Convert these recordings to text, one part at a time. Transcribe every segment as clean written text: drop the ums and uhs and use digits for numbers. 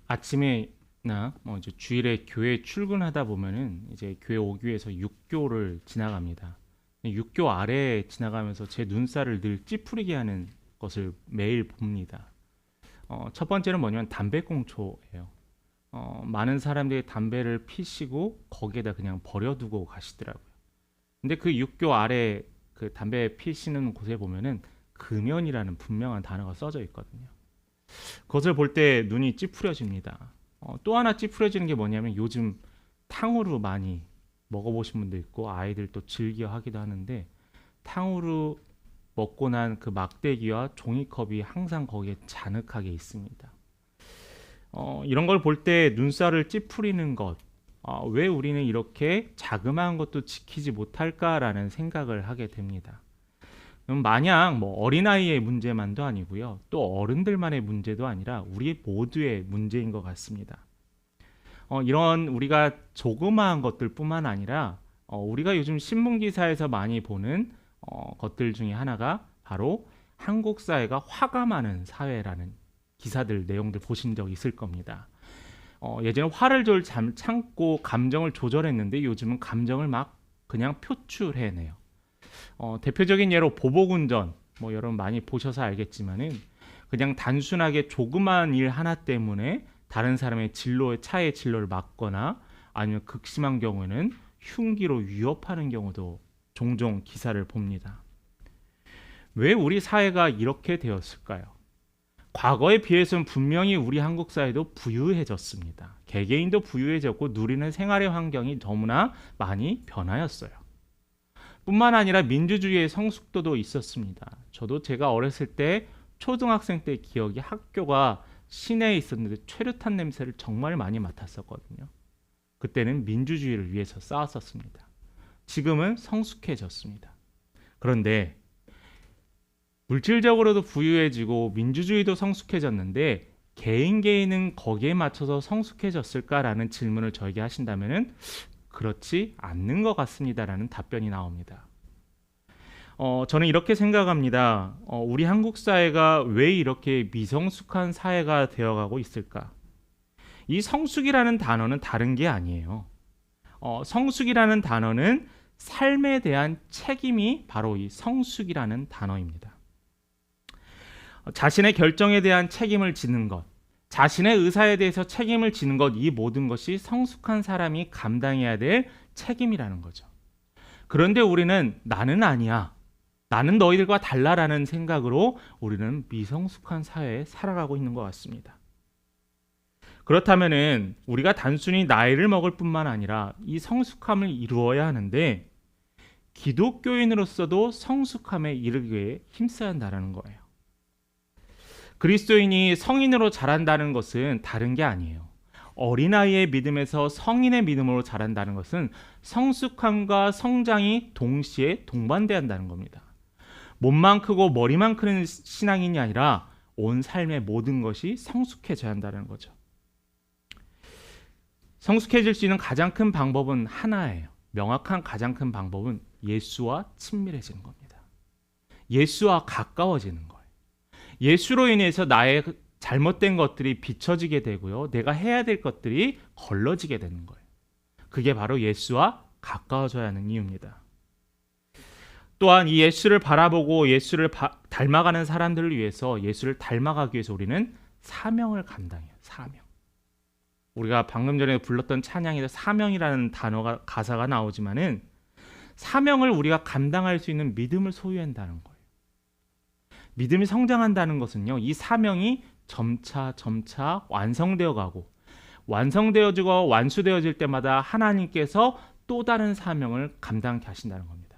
아침에나 이제 주일에 교회 출근하다 보면은 이제 교회 오기 위해서 육교를 지나갑니다. 육교 아래 지나가면서 제 눈살을 늘 찌푸리게 하는 것을 매일 봅니다. 첫 번째는 뭐냐면 담배꽁초예요. 많은 사람들이 담배를 피시고 거기에다 그냥 버려두고 가시더라고요. 근데 그 육교 아래 그 담배 피시는 곳에 보면은 금연이라는 분명한 단어가 써져 있거든요. 그것을 볼 때 눈이 찌푸려집니다. 또 하나 찌푸려지는 게 뭐냐면 요즘 탕후루 많이 먹어보신 분도 있고 아이들도 즐겨 하기도 하는데 탕후루 먹고 난 그 막대기와 종이컵이 항상 거기에 자늑하게 있습니다. 이런 걸 볼 때 눈살을 찌푸리는 것, 왜 우리는 이렇게 자그마한 것도 지키지 못할까라는 생각을 하게 됩니다. 마냥 뭐 어린아이의 문제만도 아니고요. 또 어른들만의 문제도 아니라 우리 모두의 문제인 것 같습니다. 이런 우리가 조그마한 것들뿐만 아니라 우리가 요즘 신문 기사에서 많이 보는 것들 중에 하나가 바로 한국 사회가 화가 많은 사회라는 기사들 내용들 보신 적 있을 겁니다. 예전에 화를 좀 참고 감정을 조절했는데 요즘은 감정을 막 그냥 표출해내요. 대표적인 예로 보복운전 뭐 여러분 많이 보셔서 알겠지만은 그냥 단순하게 조그마한 일 하나 때문에 다른 사람의 차의 진로를 막거나 아니면 극심한 경우에는 흉기로 위협하는 경우도 종종 기사를 봅니다. 왜 우리 사회가 이렇게 되었을까요? 과거에 비해서는 분명히 우리 한국 사회도 부유해졌습니다. 개개인도 부유해졌고 누리는 생활의 환경이 너무나 많이 변하였어요. 뿐만 아니라 민주주의의 성숙도도 있었습니다. 저도 제가 어렸을 때 초등학생 때 기억이 학교가 시내에 있었는데 최루탄 냄새를 정말 많이 맡았었거든요. 그때는 민주주의를 위해서 싸웠었습니다. 지금은 성숙해졌습니다. 그런데 물질적으로도 부유해지고 민주주의도 성숙해졌는데 개인은 거기에 맞춰서 성숙해졌을까라는 질문을 저에게 하신다면은 그렇지 않는 것 같습니다라는 답변이 나옵니다. 저는 이렇게 생각합니다. 우리 한국 사회가 왜 이렇게 미성숙한 사회가 되어가고 있을까? 이 성숙이라는 단어는 다른 게 아니에요. 성숙이라는 단어는 삶에 대한 책임이 바로 이 성숙이라는 단어입니다. 자신의 결정에 대한 책임을 지는 것, 자신의 의사에 대해서 책임을 지는 것, 이 모든 것이 성숙한 사람이 감당해야 될 책임이라는 거죠. 그런데 우리는 나는 아니야, 나는 너희들과 달라라는 생각으로 우리는 미성숙한 사회에 살아가고 있는 것 같습니다. 그렇다면은 우리가 단순히 나이를 먹을 뿐만 아니라 이 성숙함을 이루어야 하는데 기독교인으로서도 성숙함에 이르기 위해 힘써야 한다는 거예요. 그리스도인이 성인으로 자란다는 것은 다른 게 아니에요. 어린아이의 믿음에서 성인의 믿음으로 자란다는 것은 성숙함과 성장이 동시에 동반돼야 한다는 겁니다. 몸만 크고 머리만 크는 신앙인이 아니라 온 삶의 모든 것이 성숙해져야 한다는 거죠. 성숙해질 수 있는 가장 큰 방법은 하나예요. 명확한 가장 큰 방법은 예수와 친밀해지는 겁니다. 예수와 가까워지는 거예요. 예수로 인해서 나의 잘못된 것들이 비춰지게 되고요. 내가 해야 될 것들이 걸러지게 되는 거예요. 그게 바로 예수와 가까워져야 하는 이유입니다. 또한 이 예수를 바라보고 예수를 닮아가는 사람들을 위해서 예수를 닮아가기 위해서 우리는 사명을 감당해요. 사명. 우리가 방금 전에 불렀던 찬양에서 사명이라는 단어가 가사가 나오지만은 사명을 우리가 감당할 수 있는 믿음을 소유한다는 거예요. 믿음이 성장한다는 것은요, 이 사명이 점차 완성되어 가고 완성되어지고 완수되어질 때마다 하나님께서 또 다른 사명을 감당케 하신다는 겁니다.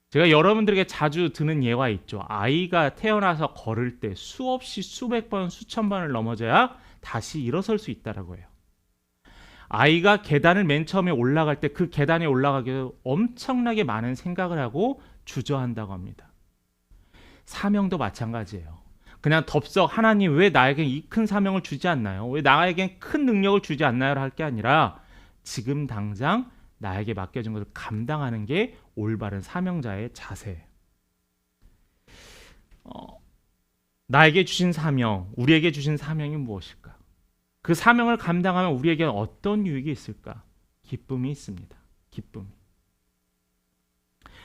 제가 여러분들에게 자주 드는 예가 있죠. 아이가 태어나서 걸을 때 수없이 수백 번, 수천 번을 넘어져야 다시 일어설 수 있다라고 해요. 아이가 계단을 맨 처음에 올라갈 때 그 계단에 올라가기 위해 엄청나게 많은 생각을 하고 주저한다고 합니다. 사명도 마찬가지예요. 그냥 덥석 하나님 왜 나에게 이 큰 사명을 주지 않나요? 왜 나에게 큰 능력을 주지 않나요? 할 게 아니라 지금 당장 나에게 맡겨진 것을 감당하는 게 올바른 사명자의 자세예요. 나에게 주신 사명, 우리에게 주신 사명이 무엇일까? 그 사명을 감당하면 우리에게 어떤 유익이 있을까? 기쁨이 있습니다. 기쁨.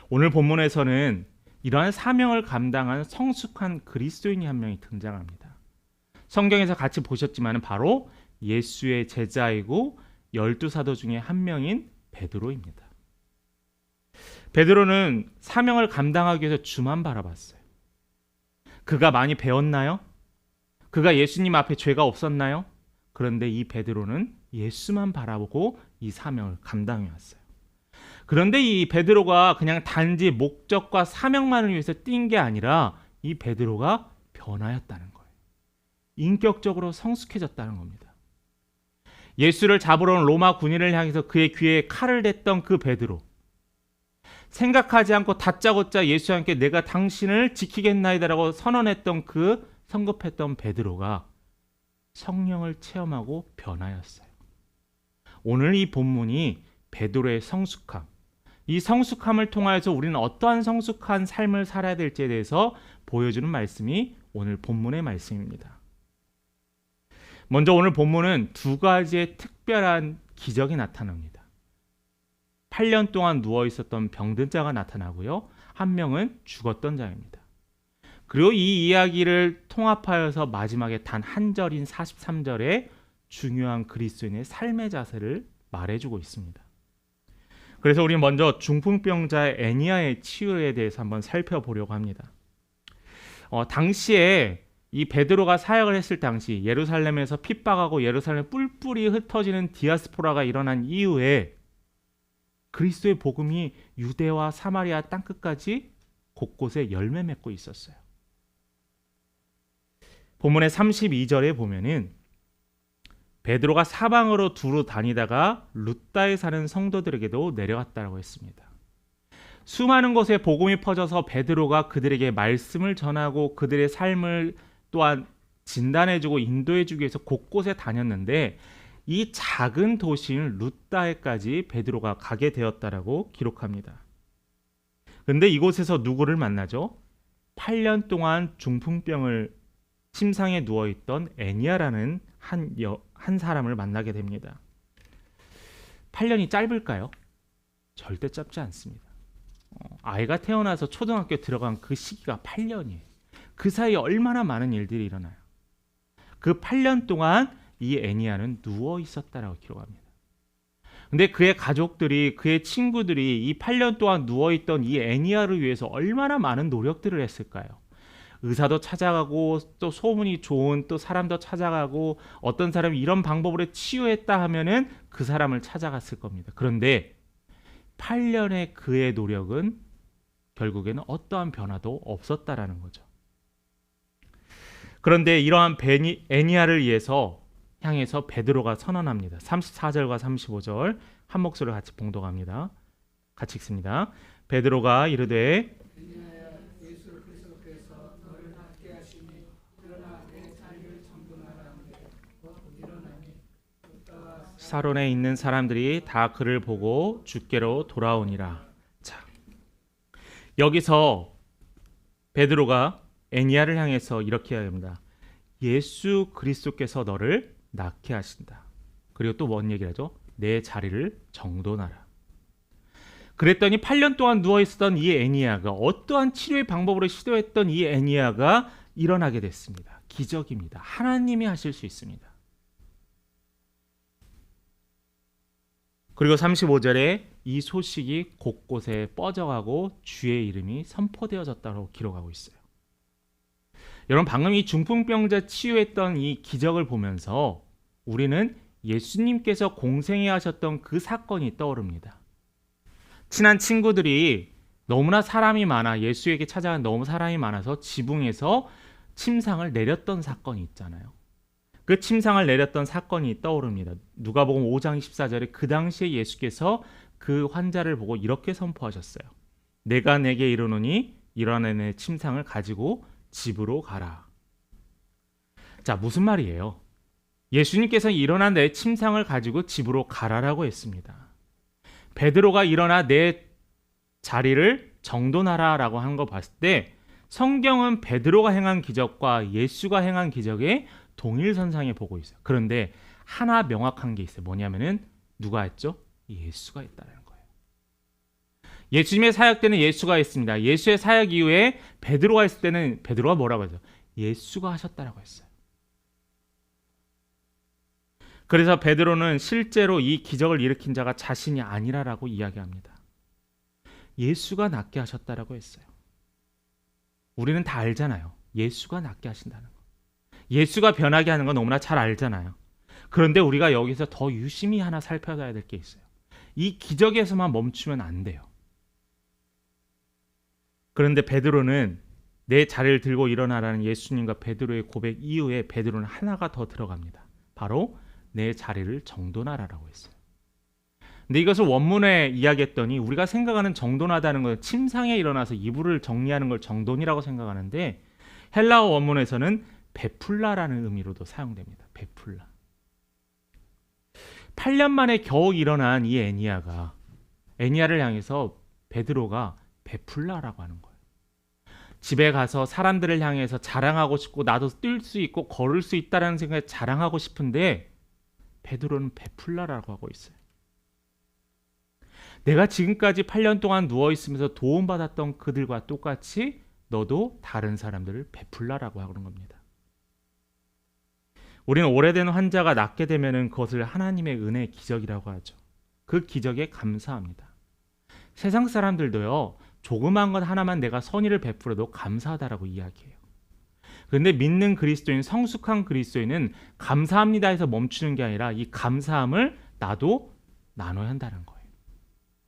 오늘 본문에서는 이러한 사명을 감당한 성숙한 그리스도인이 한 명이 등장합니다. 성경에서 같이 보셨지만 바로 예수의 제자이고 12사도 중에 한 명인 베드로입니다. 베드로는 사명을 감당하기 위해서 주만 바라봤어요. 그가 많이 배웠나요? 그가 예수님 앞에 죄가 없었나요? 그런데 이 베드로는 예수만 바라보고 이 사명을 감당해 왔어요. 그런데 이 베드로가 그냥 단지 목적과 사명만을 위해서 뛴 게 아니라 이 베드로가 변화였다는 거예요. 인격적으로 성숙해졌다는 겁니다. 예수를 잡으러 온 로마 군인을 향해서 그의 귀에 칼을 댔던 그 베드로, 생각하지 않고 다짜고짜 예수와 함께 내가 당신을 지키겠나이다라고 선언했던 그 성급했던 베드로가 성령을 체험하고 변화였어요. 오늘 이 본문이 베드로의 성숙함, 이 성숙함을 통하여서 우리는 어떠한 성숙한 삶을 살아야 될지에 대해서 보여주는 말씀이 오늘 본문의 말씀입니다. 먼저 오늘 본문은 두 가지의 특별한 기적이 나타납니다. 8년 동안 누워 있었던 병든 자가 나타나고요. 한 명은 죽었던 자입니다. 그리고 이 이야기를 통합하여서 마지막에 단 한 절인 43절에 중요한 그리스도인의 삶의 자세를 말해주고 있습니다. 그래서 우리 먼저 중풍병자 애니아의 치유에 대해서 한번 살펴보려고 합니다. 당시에 이 베드로가 사역을 했을 당시 예루살렘에서 핍박하고 예루살렘에 뿔뿔이 흩어지는 디아스포라가 일어난 이후에 그리스도의 복음이 유대와 사마리아 땅끝까지 곳곳에 열매 맺고 있었어요. 본문의 32절에 보면은 베드로가 사방으로 두루 다니다가 룻다에 사는 성도들에게도 내려갔다고 했습니다. 수많은 곳에 복음이 퍼져서 베드로가 그들에게 말씀을 전하고 그들의 삶을 또한 진단해주고 인도해주기 위해서 곳곳에 다녔는데 이 작은 도시인 룻다에까지 베드로가 가게 되었다라고 기록합니다. 그런데 이곳에서 누구를 만나죠? 8년 동안 중풍병을 침상에 누워있던 애니아라는 한 사람을 만나게 됩니다. 8년이 짧을까요? 절대 짧지 않습니다. 아이가 태어나서 초등학교 들어간 그 시기가 8년이에요. 그 사이에 얼마나 많은 일들이 일어나요. 그 8년 동안 이 애니아는 누워 있었다라고 기록합니다. 근데 그의 가족들이, 그의 친구들이 이 8년 동안 누워있던 이 애니아를 위해서 얼마나 많은 노력들을 했을까요? 의사도 찾아가고 또 소문이 좋은 또 사람도 찾아가고 어떤 사람이 이런 방법으로 치유했다 하면은 그 사람을 찾아갔을 겁니다. 그런데 8년의 그의 노력은 결국에는 어떠한 변화도 없었다라는 거죠. 그런데 이러한 애니아를 향해서 베드로가 선언합니다. 34절과 35절 한 목소리로 같이 봉독합니다. 같이 읽습니다. 베드로가 이르되 사론에 있는 사람들이 다 그를 보고 주께로 돌아오니라. 자, 여기서 베드로가 애니아를 향해서 이렇게 합니다. 예수 그리스도께서 너를 낫게 하신다. 그리고 또 뭔 얘기를 하죠? 내 자리를 정돈하라. 그랬더니 8년 동안 누워있었던 이 애니아가, 어떠한 치료의 방법으로 시도했던 이 애니아가 일어나게 됐습니다. 기적입니다. 하나님이 하실 수 있습니다. 그리고 35절에 이 소식이 곳곳에 뻗어가고 주의 이름이 선포되어졌다고 기록하고 있어요. 여러분, 방금 이 중풍병자 치유했던 이 기적을 보면서 우리는 예수님께서 공생애 하셨던 그 사건이 떠오릅니다. 친한 친구들이 너무나 사람이 많아, 예수에게 찾아간 너무 사람이 많아서 지붕에서 침상을 내렸던 사건이 있잖아요. 그 침상을 내렸던 사건이 떠오릅니다. 누가복음 5장 14절에 그 당시에 예수께서 그 환자를 보고 이렇게 선포하셨어요. 내가 내게 이르노니 일어나 내 침상을 가지고 집으로 가라. 자, 무슨 말이에요? 예수님께서 일어나 내 침상을 가지고 집으로 가라라고 했습니다. 베드로가 일어나 내 자리를 정돈하라라고 한 거 봤을 때 성경은 베드로가 행한 기적과 예수가 행한 기적의 동일선상에 보고 있어요. 그런데 하나 명확한 게 있어요. 뭐냐면은 누가 했죠? 예수가 했다는 거예요. 예수님의 사역 때는 예수가 했습니다. 예수의 사역 이후에 베드로가 했을 때는 베드로가 뭐라고 했어요? 예수가 하셨다라고 했어요. 그래서 베드로는 실제로 이 기적을 일으킨 자가 자신이 아니라라고 이야기합니다. 예수가 낫게 하셨다라고 했어요. 우리는 다 알잖아요. 예수가 낫게 하신다는 거. 예수가 변하게 하는 건 너무나 잘 알잖아요. 그런데 우리가 여기서 더 유심히 하나 살펴봐야 될 게 있어요. 이 기적에서만 멈추면 안 돼요. 그런데 베드로는 내 자리를 들고 일어나라는 예수님과 베드로의 고백 이후에 베드로는 하나가 더 들어갑니다. 바로 내 자리를 정돈하라라고 했어요. 근데 이것을 원문에 이야기했더니 우리가 생각하는 정돈하다는 것은 침상에 일어나서 이불을 정리하는 걸 정돈이라고 생각하는데 헬라어 원문에서는 베풀라라는 의미로도 사용됩니다. 베풀라. 8년 만에 겨우 일어난 이 애니야를 향해서 베드로가 베풀라라고 하는 거예요. 집에 가서 사람들을 향해서 자랑하고 싶고 나도 뛸 수 있고 걸을 수 있다라는 생각에 자랑하고 싶은데 베드로는 베풀라라고 하고 있어요. 내가 지금까지 8년 동안 누워 있으면서 도움받았던 그들과 똑같이 너도 다른 사람들을 베풀라라고 하는 겁니다. 우리는 오래된 환자가 낫게 되면 그것을 하나님의 은혜의 기적이라고 하죠. 그 기적에 감사합니다. 세상 사람들도요. 조그만 것 하나만 내가 선의를 베풀어도 감사하다라고 이야기해요. 그런데 믿는 그리스도인, 성숙한 그리스도인은 감사합니다 해서 멈추는 게 아니라 이 감사함을 나도 나눠야 한다는 거예요.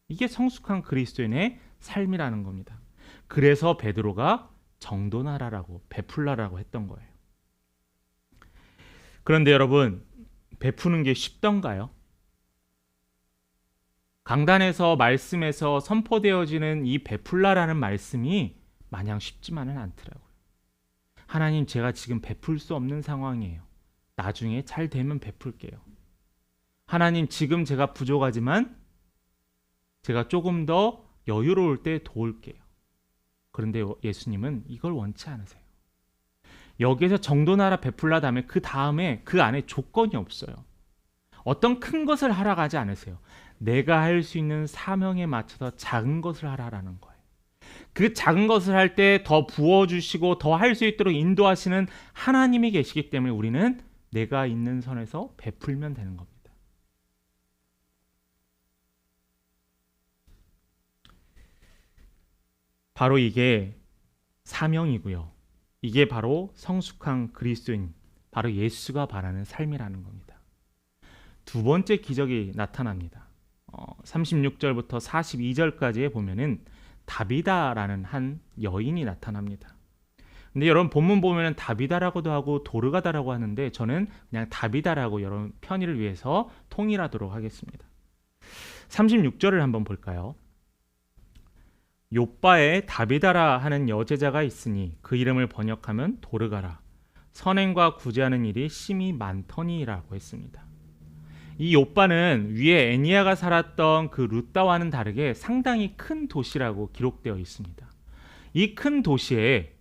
이게 성숙한 그리스도인의 삶이라는 겁니다. 그래서 베드로가 정돈하라라고 베풀라라고 했던 거예요. 그런데 여러분, 베푸는 게 쉽던가요? 강단에서 말씀에서 선포되어지는 이 베풀라라는 말씀이 마냥 쉽지만은 않더라고요. 하나님, 제가 지금 베풀 수 없는 상황이에요. 나중에 잘 되면 베풀게요. 하나님, 지금 제가 부족하지만 제가 조금 더 여유로울 때 도울게요. 그런데 예수님은 이걸 원치 않으세요. 여기에서 정돈하라 베풀라 다음에 그 다음에 그 안에 조건이 없어요. 어떤 큰 것을 하라고 하지 않으세요. 내가 할 수 있는 사명에 맞춰서 작은 것을 하라라는 거예요. 그 작은 것을 할 때 더 부어주시고 더 할 수 있도록 인도하시는 하나님이 계시기 때문에 우리는 내가 있는 선에서 베풀면 되는 겁니다. 바로 이게 사명이고요. 이게 바로 성숙한 그리스도인, 바로 예수가 바라는 삶이라는 겁니다. 두 번째 기적이 나타납니다. 36절부터 42절까지에 보면은 다비다라는 한 여인이 나타납니다. 근데 여러분 본문 보면은 다비다라고도 하고 도르가다라고 하는데 저는 그냥 다비다라고 여러분 편의를 위해서 통일하도록 하겠습니다. 36절을 한번 볼까요? 욥바에 다비다라 하는 여제자가 있으니 그 이름을 번역하면 도르가라. 선행과 구제하는 일이 심히 많더니라고 했습니다. 이 욥바는 위에 애니야가 살았던 그 룻다와는 다르게 상당히 큰 도시라고 기록되어 있습니다. 이 큰 도시에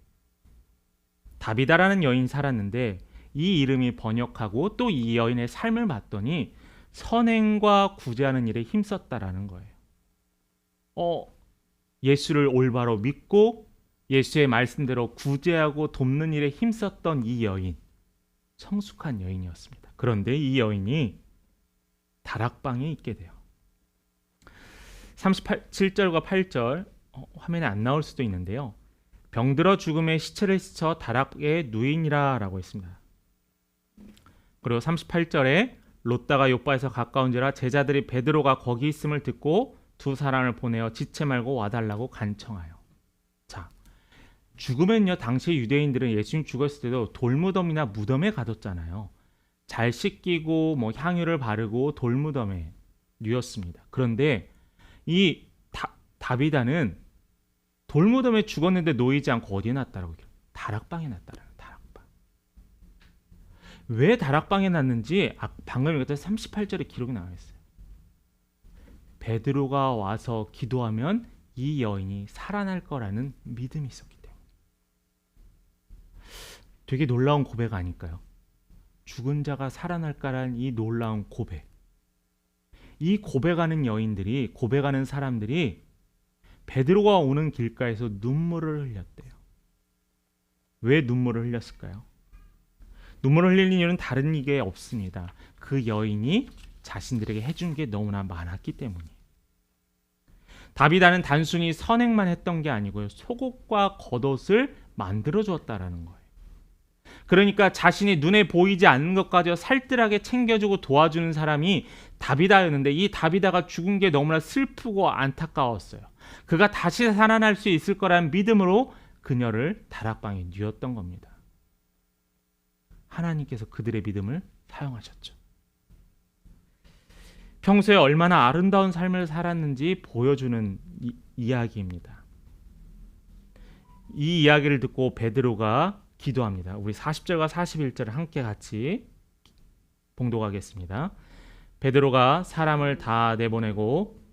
다비다라는 여인이 살았는데 이 이름이 번역하고 또 이 여인의 삶을 봤더니 선행과 구제하는 일에 힘썼다라는 거예요. 예수를 올바로 믿고 예수의 말씀대로 구제하고 돕는 일에 힘썼던 이 여인, 성숙한 여인이었습니다. 그런데 이 여인이 다락방에 있게 돼요. 37절과 8절 화면에 안 나올 수도 있는데요. 병들어 죽음의 시체를 씻어 다락에 누이니라 라고 했습니다. 그리고 38절에 롯다가 욥바에서 가까운지라 제자들이 베드로가 거기 있음을 듣고 두 사람을 보내어 지체 말고 와달라고 간청하여. 자, 죽으면요 당시 유대인들은 예수님 죽었을 때도 돌무덤이나 무덤에 가뒀잖아요. 잘 씻기고 뭐 향유를 바르고 돌무덤에 누웠습니다. 그런데 이 다비다는 돌무덤에 죽었는데 놓이지 않고 어디에 놨다라고? 다락방에 놨다라는 다락방. 왜 다락방에 놨는지 방금 읽었던 38절에 기록이 나와 있어요. 베드로가 와서 기도하면 이 여인이 살아날 거라는 믿음이 있었기 때문에. 되게 놀라운 고백 아닐까요? 죽은 자가 살아날까라는 이 놀라운 고백. 이 고백하는 여인들이, 고백하는 사람들이 베드로가 오는 길가에서 눈물을 흘렸대요. 왜 눈물을 흘렸을까요? 눈물을 흘리는 이유는 다른 게 없습니다. 그 여인이 자신들에게 해준 게 너무나 많았기 때문이에요. 다비다는 단순히 선행만 했던 게 아니고요. 속옷과 겉옷을 만들어 주었다라는 거예요. 그러니까 자신이 눈에 보이지 않는 것까지 살뜰하게 챙겨주고 도와주는 사람이 다비다였는데, 이 다비다가 죽은 게 너무나 슬프고 안타까웠어요. 그가 다시 살아날 수 있을 거라는 믿음으로 그녀를 다락방에 뉘었던 겁니다. 하나님께서 그들의 믿음을 사용하셨죠. 평소에 얼마나 아름다운 삶을 살았는지 보여주는 이야기입니다. 이 이야기를 듣고 베드로가 기도합니다. 우리 40절과 41절을 함께 같이 봉독하겠습니다. 베드로가 사람을 다 내보내고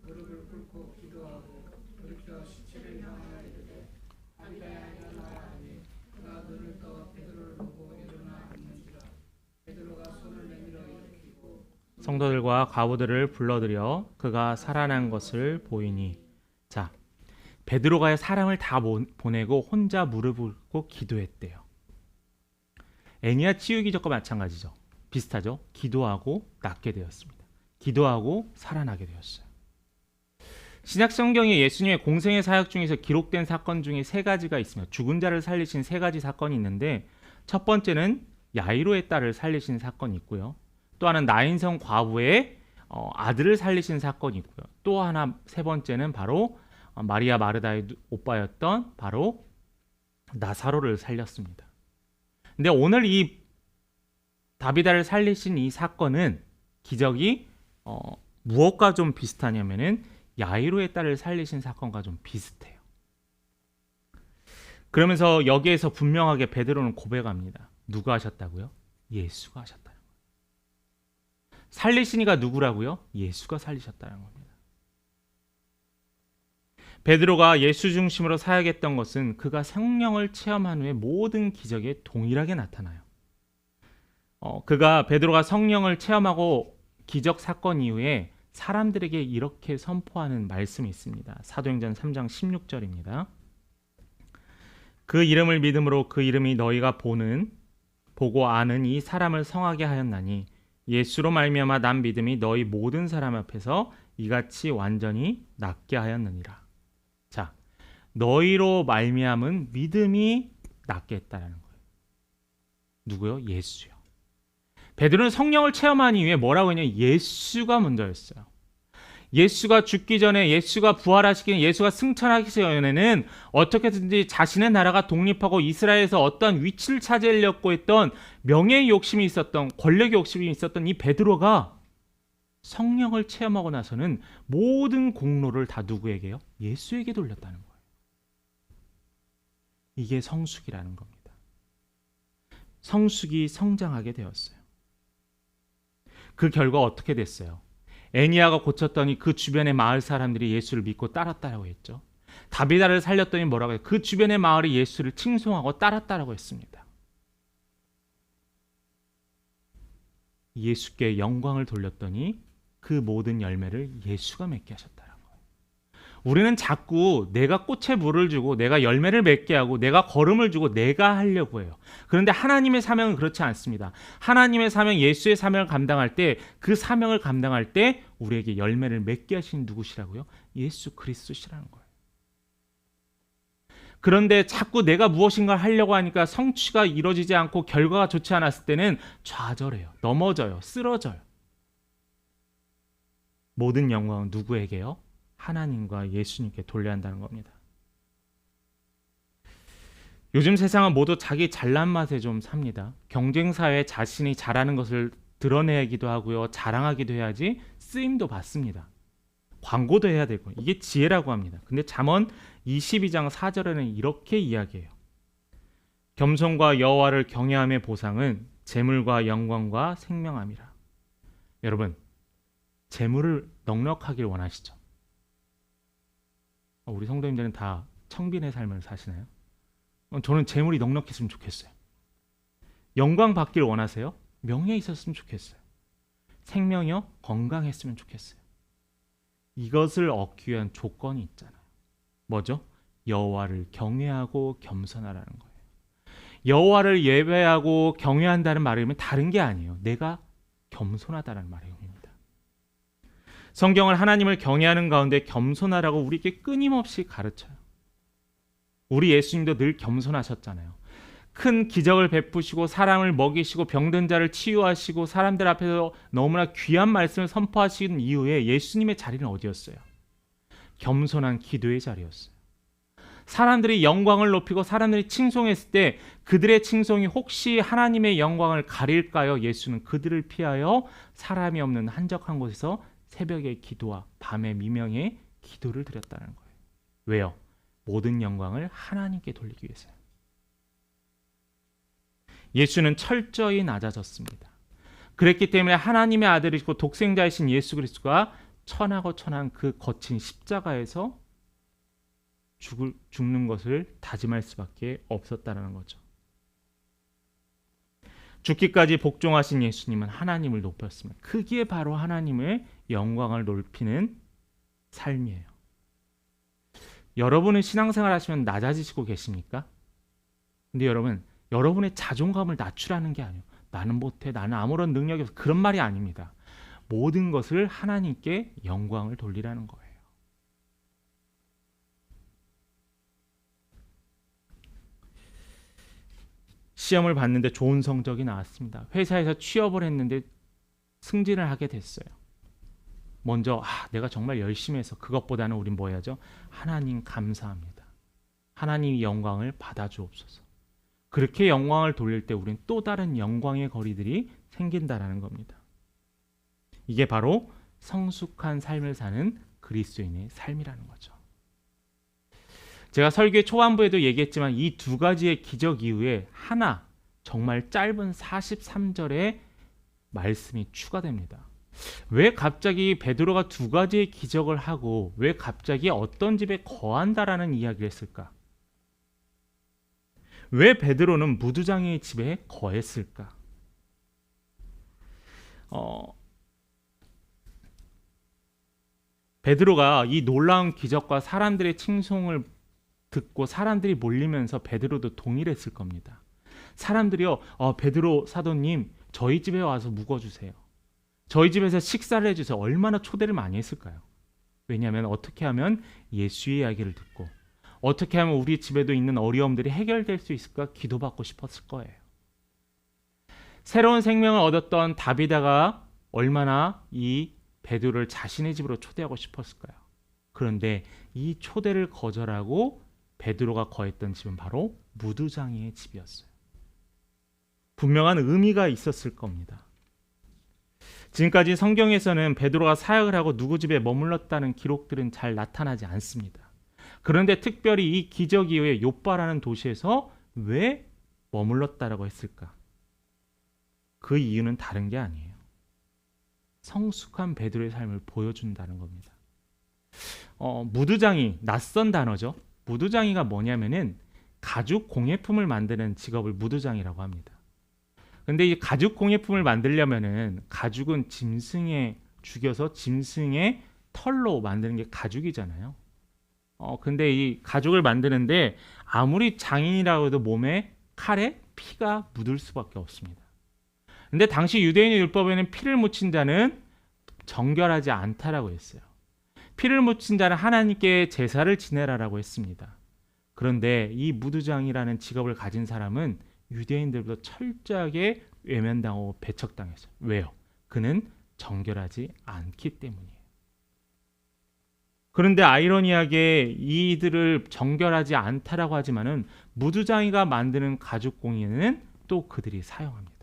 성도들과 과부들을 불러들여 그가 살아난 것을 보이니. 자, 베드로가 사람을 다 보내고 혼자 무릎을 꿇고 기도했대요. 애니야 치유 기적과 마찬가지죠. 비슷하죠. 기도하고 낫게 되었습니다. 기도하고 살아나게 되었어요. 신약 성경에 예수님의 공생의 사역 중에서 기록된 사건 중에 세 가지가 있습니다. 죽은 자를 살리신 세 가지 사건이 있는데, 첫 번째는 야이로의 딸을 살리신 사건이 있고요. 또 하나는 나인성 과부의 아들을 살리신 사건이 있고요. 또 하나, 세 번째는 바로 마리아 마르다의 오빠였던 바로 나사로를 살렸습니다. 근데 오늘 이 다비다를 살리신 이 사건은, 기적이 무엇과 좀 비슷하냐면은 야이로의 딸을 살리신 사건과 좀 비슷해요. 그러면서 여기에서 분명하게 베드로는 고백합니다. 누가 하셨다고요? 예수가 하셨다. 살리신 이가 누구라고요? 예수가 살리셨다는 겁니다. 베드로가 예수 중심으로 사역했던 것은 그가 성령을 체험한 후에 모든 기적에 동일하게 나타나요. 베드로가 성령을 체험하고 기적 사건 이후에 사람들에게 이렇게 선포하는 말씀이 있습니다. 사도행전 3장 16절입니다. 그 이름을 믿음으로 그 이름이 너희가 보고 아는 이 사람을 성하게 하였나니 예수로 말미암아 난 믿음이 너희 모든 사람 앞에서 이같이 완전히 낫게 하였느니라. 자, 너희로 말미암은 믿음이 낫게 했다는 거예요. 누구요? 예수요. 베드로는 성령을 체험한 이후에 뭐라고 했냐? 예수가 먼저였어요. 예수가 죽기 전에, 예수가 부활하시기 전에, 예수가 승천하기 전에는 어떻게든지 자신의 나라가 독립하고 이스라엘에서 어떤 위치를 차지하려고 했던 명예의 욕심이 있었던, 권력의 욕심이 있었던 이 베드로가 성령을 체험하고 나서는 모든 공로를 다 누구에게요? 예수에게 돌렸다는 거예요. 이게 성숙이라는 겁니다. 성숙이 성장하게 되었어요. 그 결과 어떻게 됐어요? 애니야가 고쳤더니 그 주변의 마을 사람들이 예수를 믿고 따랐다라고 했죠. 다비다를 살렸더니 뭐라고 해요? 그 주변의 마을이 예수를 칭송하고 따랐다라고 했습니다. 예수께 영광을 돌렸더니 그 모든 열매를 예수가 맺게 하셨다는 거예요. 우리는 자꾸 내가 꽃에 물을 주고 내가 열매를 맺게 하고 내가 걸음을 주고 내가 하려고 해요. 그런데 하나님의 사명은 그렇지 않습니다. 하나님의 사명, 예수의 사명을 감당할 때, 그 사명을 감당할 때 우리에게 열매를 맺게 하신 누구시라고요? 예수 그리스도시라는 거예요. 그런데 자꾸 내가 무엇인가 하려고 하니까 성취가 이루어지지 않고 결과가 좋지 않았을 때는 좌절해요. 넘어져요. 쓰러져요. 모든 영광은 누구에게요? 하나님과 예수님께 돌려야 한다는 겁니다. 요즘 세상은 모두 자기 잘난 맛에 좀 삽니다. 경쟁사회에 자신이 잘하는 것을 드러내기도 하고요. 자랑하기도 해야지 쓰임도 받습니다. 광고도 해야 되고, 이게 지혜라고 합니다. 근데 잠언 22장 4절에는 이렇게 이야기해요. 겸손과 여호와를 경외함의 보상은 재물과 영광과 생명함이라. 여러분, 재물을 넉넉하길 원하시죠? 우리 성도님들은 다 청빈의 삶을 사시나요? 저는 재물이 넉넉했으면 좋겠어요. 영광 받길 원하세요? 명예에 있었으면 좋겠어요. 생명이요 건강했으면 좋겠어요. 이것을 얻기 위한 조건이 있잖아요. 뭐죠? 여호와를 경외하고 겸손하라는 거예요. 여호와를 예배하고 경외한다는 말이면 다른 게 아니에요. 내가 겸손하다는 말입니다. 성경은 하나님을 경외하는 가운데 겸손하라고 우리에게 끊임없이 가르쳐요. 우리 예수님도 늘 겸손하셨잖아요. 큰 기적을 베푸시고 사람을 먹이시고 병든 자를 치유하시고 사람들 앞에서 너무나 귀한 말씀을 선포하신 이후에 예수님의 자리는 어디였어요? 겸손한 기도의 자리였어요. 사람들이 영광을 높이고 사람들이 칭송했을 때 그들의 칭송이 혹시 하나님의 영광을 가릴까요? 예수는 그들을 피하여 사람이 없는 한적한 곳에서 새벽의 기도와 밤의 미명의 기도를 드렸다는 거예요. 왜요? 모든 영광을 하나님께 돌리기 위해서요. 예수는 철저히 낮아졌습니다. 그랬기 때문에 하나님의 아들이시고 독생자이신 예수 그리스도가 천하고 천한 그 거친 십자가에서 죽는 것을 다짐할 수밖에 없었다는 거죠. 죽기까지 복종하신 예수님은 하나님을 높였습니다. 그게 바로 하나님의 영광을 높이는 삶이에요. 여러분은 신앙생활 하시면 낮아지시고 계십니까? 근데 여러분의 자존감을 낮추라는 게 아니에요. 나는 못해, 나는 아무런 능력이 없어, 그런 말이 아닙니다. 모든 것을 하나님께 영광을 돌리라는 거예요. 시험을 봤는데 좋은 성적이 나왔습니다. 회사에서 취업을 했는데 승진을 하게 됐어요. 먼저 내가 정말 열심히 해서 그것보다는 우린 뭐 해야죠? 하나님 감사합니다. 하나님의 영광을 받아주옵소서. 그렇게 영광을 돌릴 때 우린 또 다른 영광의 거리들이 생긴다라는 겁니다. 이게 바로 성숙한 삶을 사는 그리스도인의 삶이라는 거죠. 제가 설교의 초반부에도 얘기했지만 이 두 가지의 기적 이후에 하나 정말 짧은 43절의 말씀이 추가됩니다. 왜 갑자기 베드로가 두 가지의 기적을 하고 왜 갑자기 어떤 집에 거한다라는 이야기를 했을까? 왜 베드로는 무두장의 집에 거했을까? 베드로가 이 놀라운 기적과 사람들의 칭송을 듣고 사람들이 몰리면서 베드로도 동의를 했을 겁니다. 사람들이요, 베드로 사도님 저희 집에 와서 묵어주세요. 저희 집에서 식사를 해주세요. 얼마나 초대를 많이 했을까요? 왜냐하면 어떻게 하면 예수의 이야기를 듣고 어떻게 하면 우리 집에도 있는 어려움들이 해결될 수 있을까 기도받고 싶었을 거예요. 새로운 생명을 얻었던 다비다가 얼마나 이 베드로를 자신의 집으로 초대하고 싶었을까요? 그런데 이 초대를 거절하고 베드로가 거했던 집은 바로 무두장이의 집이었어요. 분명한 의미가 있었을 겁니다. 지금까지 성경에서는 베드로가 사역을 하고 누구 집에 머물렀다는 기록들은 잘 나타나지 않습니다. 그런데 특별히 이 기적 이후에 요빠라는 도시에서 왜 머물렀다라고 했을까? 그 이유는 다른 게 아니에요. 성숙한 베드로의 삶을 보여준다는 겁니다. 무두장이 낯선 단어죠. 무두장이가 뭐냐면은 가죽 공예품을 만드는 직업을 무두장이라고 합니다. 근데 이 가죽 공예품을 만들려면은 가죽은 짐승에 죽여서 짐승의 털로 만드는 게 가죽이잖아요. 근데 이 가죽을 만드는데 아무리 장인이라고 해도 몸에 칼에 피가 묻을 수밖에 없습니다. 근데 당시 유대인의 율법에는 피를 묻힌 자는 정결하지 않다라고 했어요. 피를 묻힌 자는 하나님께 제사를 지내라라고 했습니다. 그런데 이 무두장이라는 직업을 가진 사람은 유대인들보다 철저하게 외면당하고 배척당했어요. 왜요? 그는 정결하지 않기 때문이에요. 그런데 아이러니하게 이들을 정결하지 않다라고 하지만은 무두장이가 만드는 가죽 공예는 또 그들이 사용합니다.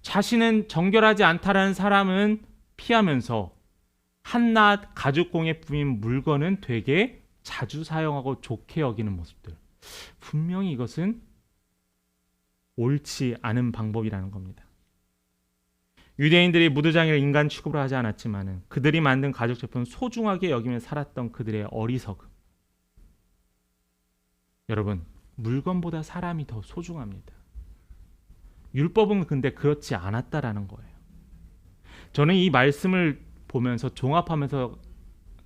자신은 정결하지 않다라는 사람은 피하면서 한낱 가죽 공예품인 물건은 되게 자주 사용하고 좋게 여기는 모습들. 분명히 이것은 옳지 않은 방법이라는 겁니다. 유대인들이 무두장이를 인간 취급으로 하지 않았지만 그들이 만든 가죽 제품을 소중하게 여기며 살았던 그들의 어리석음. 여러분, 물건보다 사람이 더 소중합니다. 율법은 근데 그렇지 않았다라는 거예요. 저는 이 말씀을 보면서 종합하면서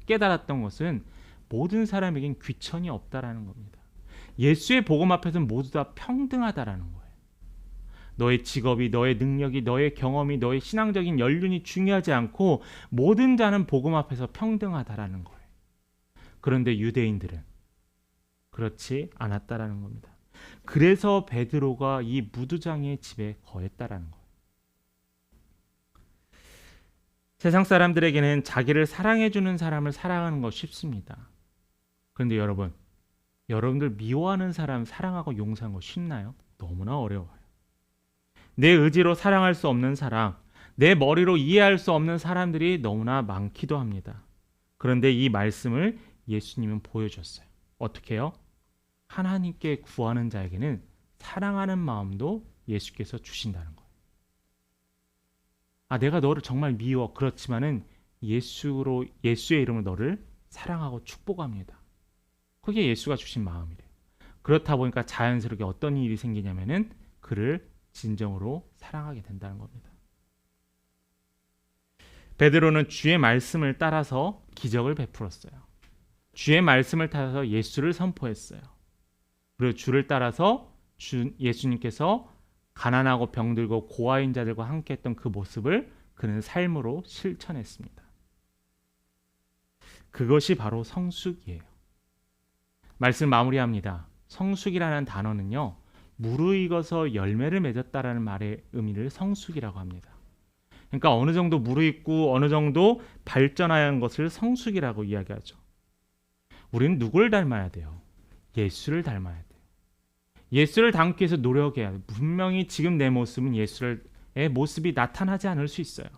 깨달았던 것은 모든 사람에겐 귀천이 없다라는 겁니다. 예수의 복음 앞에서는 모두 다 평등하다라는 거예요. 너의 직업이, 너의 능력이, 너의 경험이, 너의 신앙적인 연륜이 중요하지 않고 모든 자는 복음 앞에서 평등하다라는 거예요. 그런데 유대인들은 그렇지 않았다라는 겁니다. 그래서 베드로가 이 무두장의 집에 거했다라는 거예요. 세상 사람들에게는 자기를 사랑해주는 사람을 사랑하는 거 쉽습니다. 그런데 여러분들 미워하는 사람 사랑하고 용서하는 거 쉽나요? 너무나 어려워요. 내 의지로 사랑할 수 없는 사람, 내 머리로 이해할 수 없는 사람들이 너무나 많기도 합니다. 그런데 이 말씀을 예수님은 보여줬어요. 어떻게 해요? 하나님께 구하는 자에게는 사랑하는 마음도 예수께서 주신다는 거예요. 내가 너를 정말 미워. 그렇지만은 예수의 이름으로 너를 사랑하고 축복합니다. 그게 예수가 주신 마음이래요. 그렇다 보니까 자연스럽게 어떤 일이 생기냐면은 그를 진정으로 사랑하게 된다는 겁니다. 베드로는 주의 말씀을 따라서 기적을 베풀었어요. 주의 말씀을 따라서 예수를 선포했어요. 그리고 주를 따라서 예수님께서 가난하고 병들고 고아인 자들과 함께 했던 그 모습을 그는 삶으로 실천했습니다. 그것이 바로 성숙이에요. 말씀 마무리합니다. 성숙이라는 단어는요, 무르익어서 열매를 맺었다라는 말의 의미를 성숙이라고 합니다. 그러니까 어느 정도 무르익고 어느 정도 발전한 것을 성숙이라고 이야기하죠. 우리는 누구를 닮아야 돼요? 예수를 닮아야 돼요. 예수를 닮기 위해서 노력해야 돼요. 분명히 지금 내 모습은 예수의 모습이 나타나지 않을 수 있어요.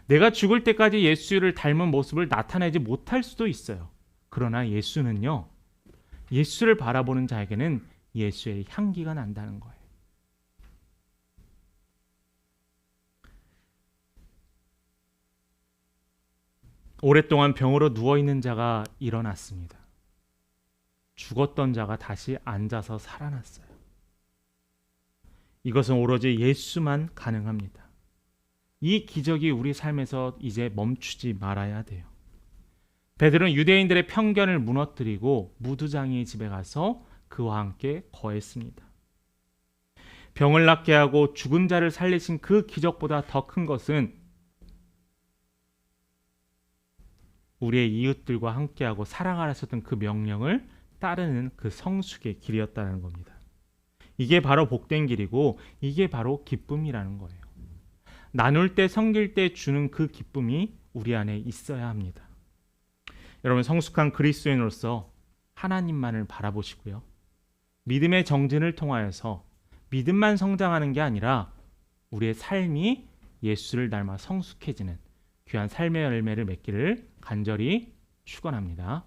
내가 죽을 때까지 예수를 닮은 모습을 나타내지 못할 수도 있어요. 그러나 예수는요, 예수를 바라보는 자에게는 예수의 향기가 난다는 거예요. 오랫동안 병으로 누워있는 자가 일어났습니다. 죽었던 자가 다시 앉아서 살아났어요. 이것은 오로지 예수만 가능합니다. 이 기적이 우리 삶에서 이제 멈추지 말아야 돼요. 베드로는 유대인들의 편견을 무너뜨리고 무두장이의 집에 가서 그와 함께 거했습니다. 병을 낫게 하고 죽은 자를 살리신 그 기적보다 더 큰 것은 우리의 이웃들과 함께하고 사랑하셨던 그 명령을 따르는 그 성숙의 길이었다는 겁니다. 이게 바로 복된 길이고 이게 바로 기쁨이라는 거예요. 나눌 때, 섬길 때 주는 그 기쁨이 우리 안에 있어야 합니다. 여러분, 성숙한 그리스도인으로서 하나님만을 바라보시고요. 믿음의 정진을 통하여서 믿음만 성장하는 게 아니라 우리의 삶이 예수를 닮아 성숙해지는 귀한 삶의 열매를 맺기를 간절히 축원합니다.